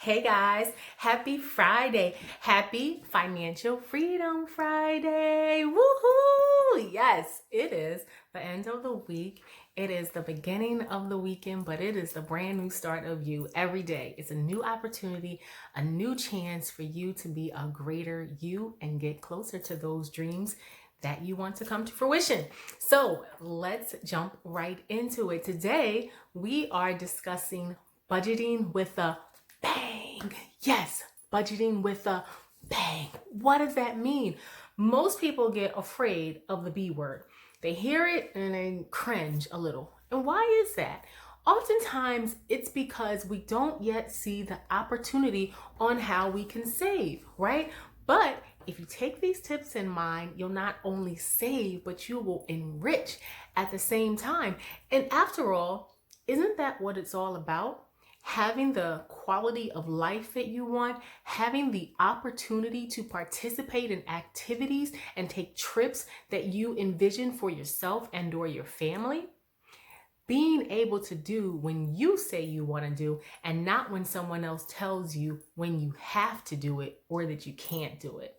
Hey guys, happy Friday. Happy Financial Freedom Friday. Woohoo! Yes, it is the end of the week. It is the beginning of the weekend, but it is the brand new start of you every day. It's a new opportunity, a new chance for you to be a greater you and get closer to those dreams that you want to come to fruition. So let's jump right into it. Today, we are discussing budgeting with a bang. Yes, budgeting with a bang. What does that mean? Most people get afraid of the B word. They hear it and they cringe a little. And why is that? Oftentimes, it's because we don't yet see the opportunity on how we can save, right? But if you take these tips in mind, you'll not only save, but you will enrich at the same time. And after all, isn't that what it's all about? Having the quality of life that you want, having the opportunity to participate in activities and take trips that you envision for yourself and or your family. Being able to do when you say you want to do and not when someone else tells you when you have to do it or that you can't do it.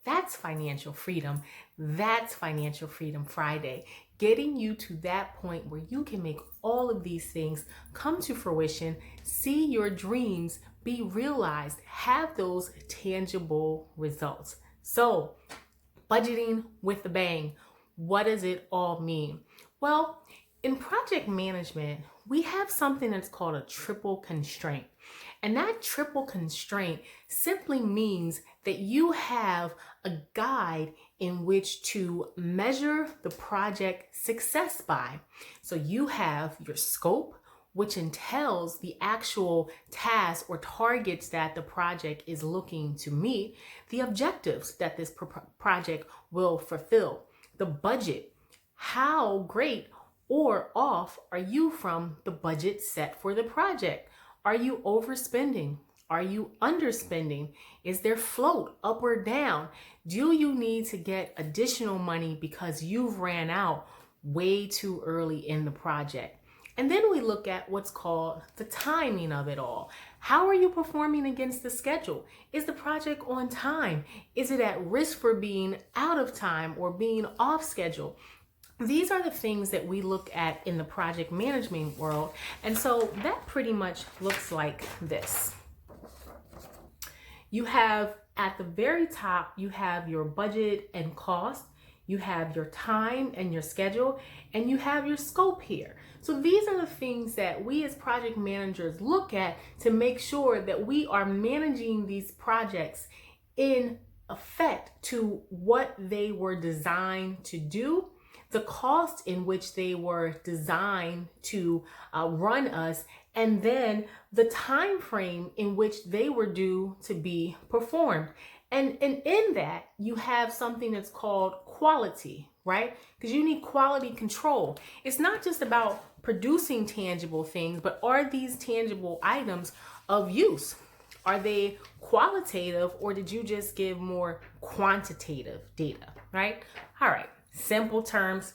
That's financial freedom. That's Financial Freedom Friday. Getting you to that point where you can make all of these things come to fruition, see your dreams be realized, have those tangible results. So, budgeting with a bang. What does it all mean? Well, in project management, we have something that's called a triple constraint. And that triple constraint simply means that you have a guide in which to measure the project success by. So you have your scope, which entails the actual tasks or targets that the project is looking to meet, the objectives that this project will fulfill, the budget, how great or off are you from the budget set for the project? Are you overspending? Are you underspending? Is there float up or down? Do you need to get additional money because you've ran out way too early in the project? And then we look at what's called the timing of it all. How are you performing against the schedule? Is the project on time? Is it at risk for being out of time or being off schedule? These are the things that we look at in the project management world. And so that pretty much looks like this. You have at the very top, you have your budget and cost, you have your time and your schedule, and you have your scope here. So these are the things that we as project managers look at to make sure that we are managing these projects in effect to what they were designed to do, the cost in which they were designed to run us, and then the time frame in which they were due to be performed. And in that, you have something that's called quality, right? Because you need quality control. It's not just about producing tangible things, but are these tangible items of use? Are they qualitative, or did you just give more quantitative data, right? All right. Simple terms.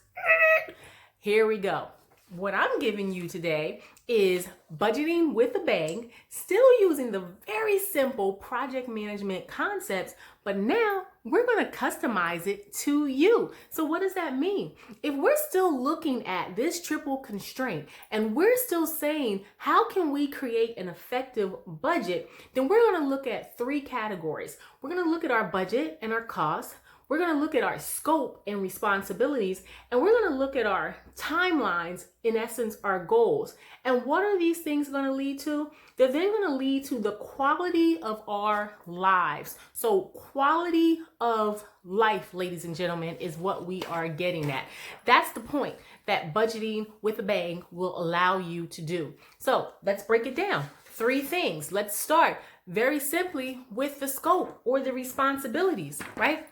Here we go. What I'm giving you today is budgeting with a bang, still using the very simple project management concepts, but now we're going to customize it to you. So what does that mean? If we're still looking at this triple constraint and we're still saying, how can we create an effective budget? Then we're going to look at three categories. We're going to look at our budget and our costs. We're going to look at our scope and responsibilities, and we're going to look at our timelines, in essence, our goals. And what are these things going to lead to? They're then going to lead to the quality of our lives. So quality of life, ladies and gentlemen, is what we are getting at. That's the point that budgeting with a bang will allow you to do. So let's break it down. Three things. Let's start very simply with the scope or the responsibilities, right?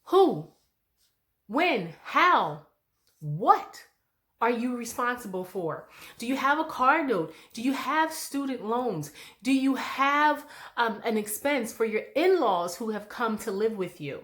Who, when, how, what are you responsible for? Do you have a car note? Do you have student loans? Do you have an expense for your in-laws who have come to live with you?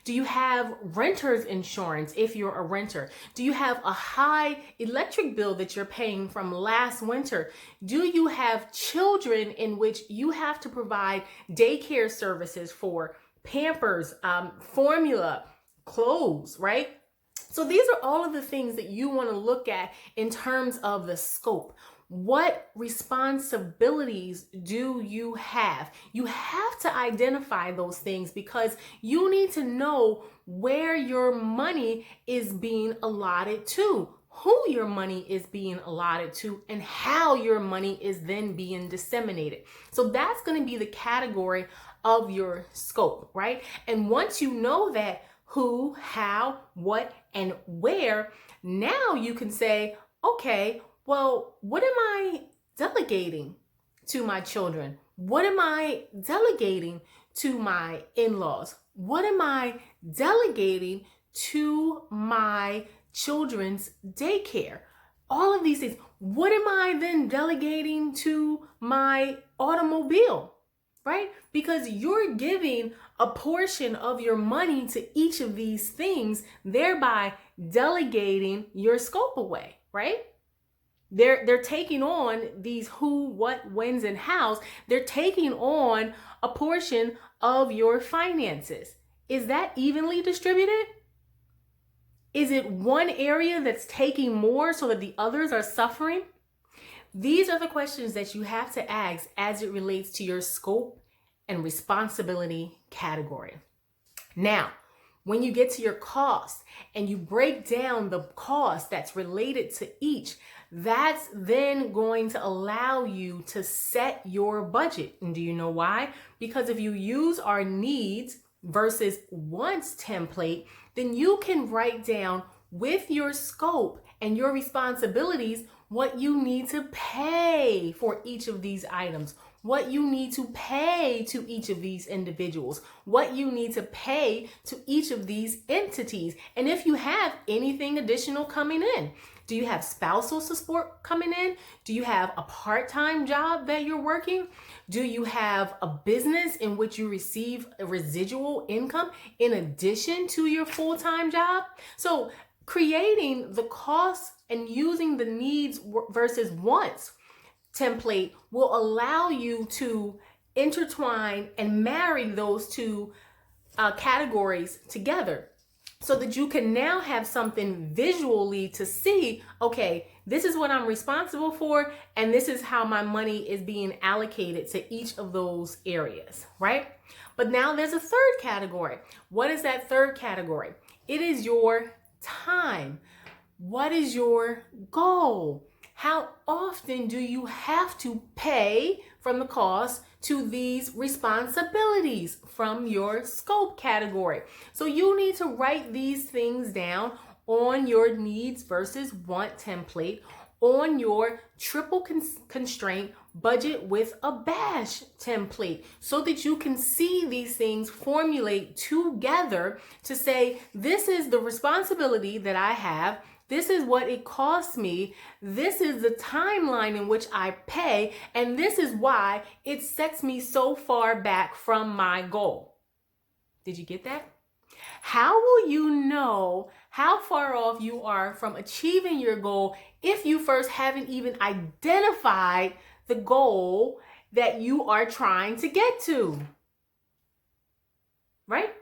Do you have renter's insurance if you're a renter? Do you have a high electric bill that you're paying from last winter? Do you have children in which you have to provide daycare services for, Pampers, formula, clothes, right? So these are all of the things that you want to look at in terms of the scope. What responsibilities do you have? You have to identify those things because you need to know where your money is being allotted to, who your money is being allotted to, and how your money is then being disseminated. So that's going to be the category of your scope, right? And once you know that, who, how, what, and where, now you can say, okay, well, what am I delegating to my children? What am I delegating to my in-laws? What am I delegating to my children's daycare? All of these things. What am I then delegating to my automobile? Right? Because you're giving a portion of your money to each of these things, thereby delegating your scope away, right? They're taking on these who, what, whens, and hows. They're taking on a portion of your finances. Is that evenly distributed? Is it one area that's taking more so that the others are suffering? These are the questions that you have to ask as it relates to your scope and responsibility category. Now, when you get to your cost and you break down the cost that's related to each, that's then going to allow you to set your budget. And do you know why? Because if you use our needs versus wants template, then you can write down with your scope and your responsibilities what you need to pay for each of these items, what you need to pay to each of these individuals, what you need to pay to each of these entities, and if you have anything additional coming in. Do you have spousal support coming in? Do you have a part-time job that you're working? Do you have a business in which you receive a residual income in addition to your full-time job? So creating the costs and using the needs versus wants template will allow you to intertwine and marry those two categories together so that you can now have something visually to see, okay, this is what I'm responsible for, and this is how my money is being allocated to each of those areas, right? But now there's a third category. What is that third category? It is your time. What is your goal? How often do you have to pay from the cost to these responsibilities from your scope category? So you need to write these things down on your needs versus want template, on your triple constraint budget with a bash template, so that you can see these things formulate together to say, this is the responsibility that I have. This is what it costs me. This is the timeline in which I pay. And this is why it sets me so far back from my goal. Did you get that? How will you know how far off you are from achieving your goal if you first haven't even identified the goal that you are trying to get to? Right?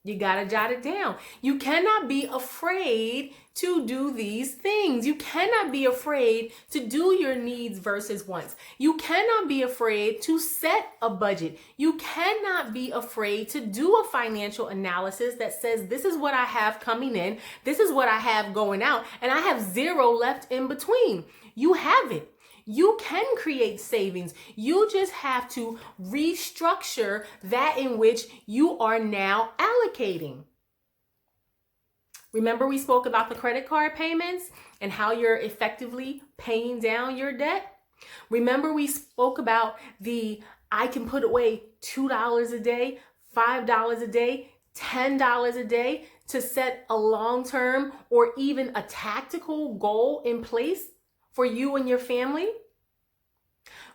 You gotta jot it down. You cannot be afraid to do these things. You cannot be afraid to do your needs versus wants. You cannot be afraid to set a budget. You cannot be afraid to do a financial analysis that says, this is what I have coming in, this is what I have going out, and I have zero left in between. You have it. You can create savings. You just have to restructure that in which you are now allocating. Remember, we spoke about the credit card payments and how you're effectively paying down your debt? Remember, we spoke about I can put away $2 a day, $5 a day, $10 a day to set a long-term or even a tactical goal in place for you and your family?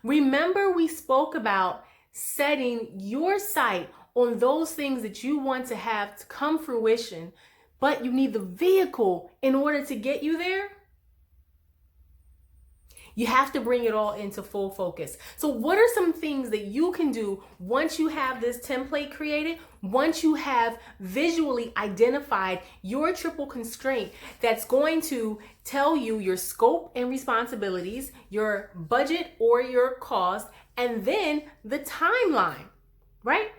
Remember, we spoke about setting your sight on those things that you want to have to come fruition, but you need the vehicle in order to get you there, you have to bring it all into full focus. So what are some things that you can do once you have this template created, once you have visually identified your triple constraint that's going to tell you your scope and responsibilities, your budget or your cost, and then the timeline, right?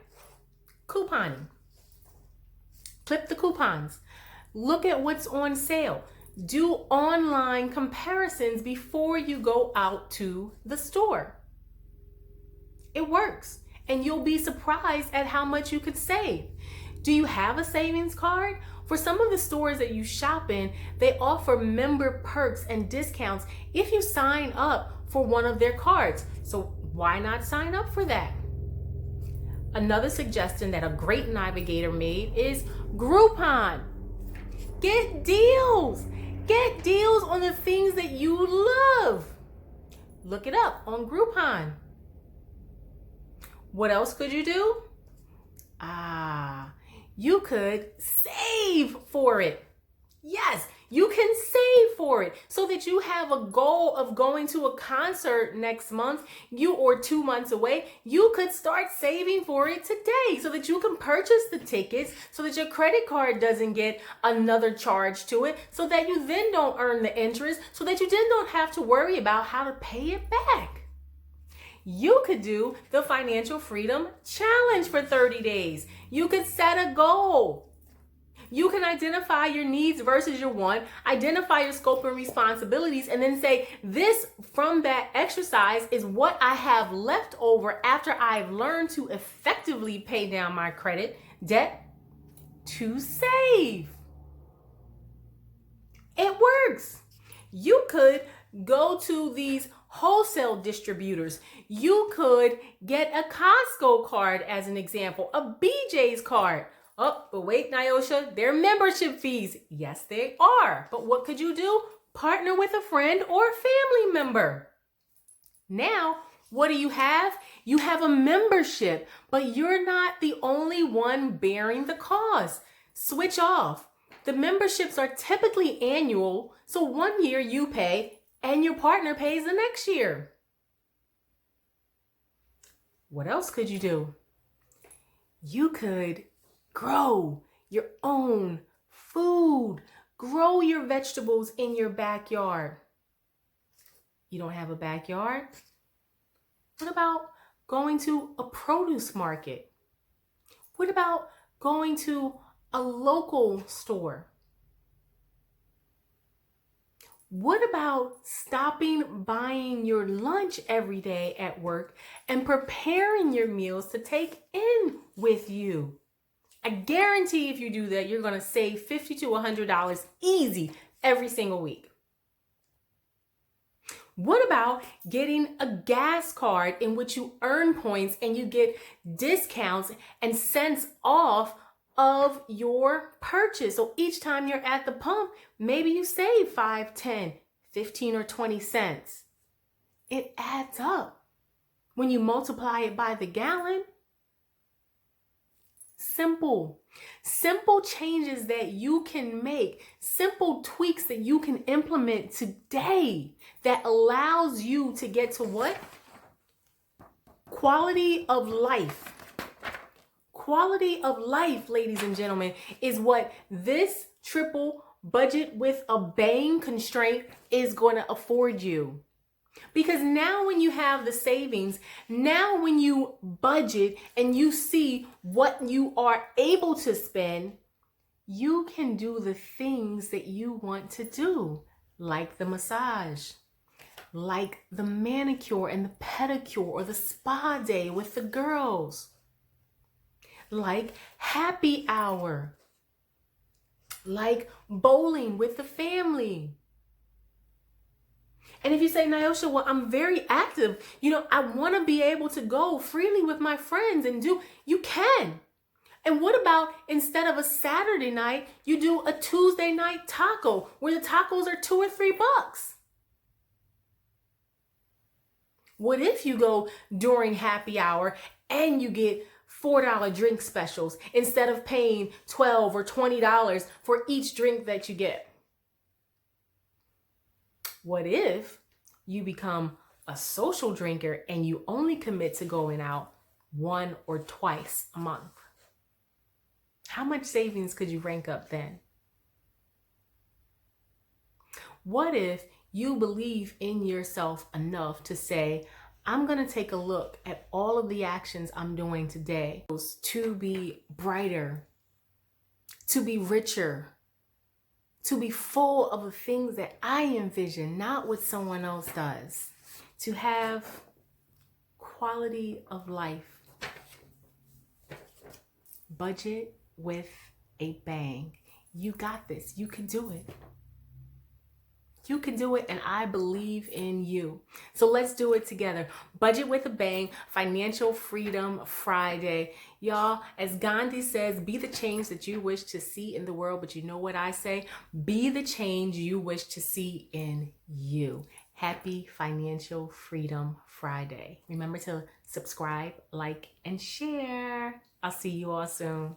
Couponing. Clip the coupons. Look at what's on sale. Do online comparisons before you go out to the store. It works, and you'll be surprised at how much you could save. Do you have a savings card? For some of the stores that you shop in, they offer member perks and discounts if you sign up for one of their cards. So why not sign up for that? Another suggestion that a great navigator made is Groupon. Get deals. Get deals on the things that you love. Look it up on Groupon. What else could you do? You could save for it. Yes, you can save for it so that you have a goal of going to a concert next month, or 2 months away. You could start saving for it today so that you can purchase the tickets, so that your credit card doesn't get another charge to it, so that you then don't earn the interest, so that you then don't have to worry about how to pay it back. You could do the Financial Freedom Challenge for 30 days. You could set a goal. You can identify your needs versus your want, identify your scope and responsibilities, and then say, this from that exercise is what I have left over after I've learned to effectively pay down my credit debt to save. It works. You could go to these wholesale distributors. You could get a Costco card as an example, a BJ's card. Oh, but wait, Nyosha, they're membership fees. Yes, they are. But what could you do? Partner with a friend or family member. Now, what do you have? You have a membership, but you're not the only one bearing the cost. Switch off. The memberships are typically annual, so 1 year you pay and your partner pays the next year. What else could you do? You could grow your own food. Grow your vegetables in your backyard. You don't have a backyard? What about going to a produce market? What about going to a local store? What about stopping buying your lunch every day at work and preparing your meals to take in with you? I guarantee if you do that, you're going to save $50 to $100 easy every single week. What about getting a gas card in which you earn points and you get discounts and cents off of your purchase? So each time you're at the pump, maybe you save 5, 10, 15, or 20 cents. It adds up. When you multiply it by the gallon, simple changes that you can make, simple tweaks that you can implement today that allows you to get to what? Quality of life. Quality of life, ladies and gentlemen, is what this triple budget with a bang constraint is going to afford you. Because now when you have the savings, now when you budget and you see what you are able to spend, you can do the things that you want to do, like the massage, like the manicure and the pedicure, or the spa day with the girls, like happy hour, like bowling with the family. And if you say, Nyosha, well, I'm very active, I want to be able to go freely with my friends and you can. And what about instead of a Saturday night, you do a Tuesday night taco where the tacos are $2 or $3? What if you go during happy hour and you get $4 drink specials instead of paying $12 or $20 for each drink that you get? What if you become a social drinker and you only commit to going out 1 or twice a month? How much savings could you rank up then? What if you believe in yourself enough to say, I'm going to take a look at all of the actions I'm doing today to be brighter, to be richer, to be full of the things that I envision, not what someone else does, to have quality of life. Budget with a bang. You got this. You can do it. You can do it, and I believe in you. So let's do it together. Budget with a bang, Financial Freedom Friday. Y'all, as Gandhi says, be the change that you wish to see in the world. But you know what I say? Be the change you wish to see in you. Happy Financial Freedom Friday. Remember to subscribe, like, and share. I'll see you all soon.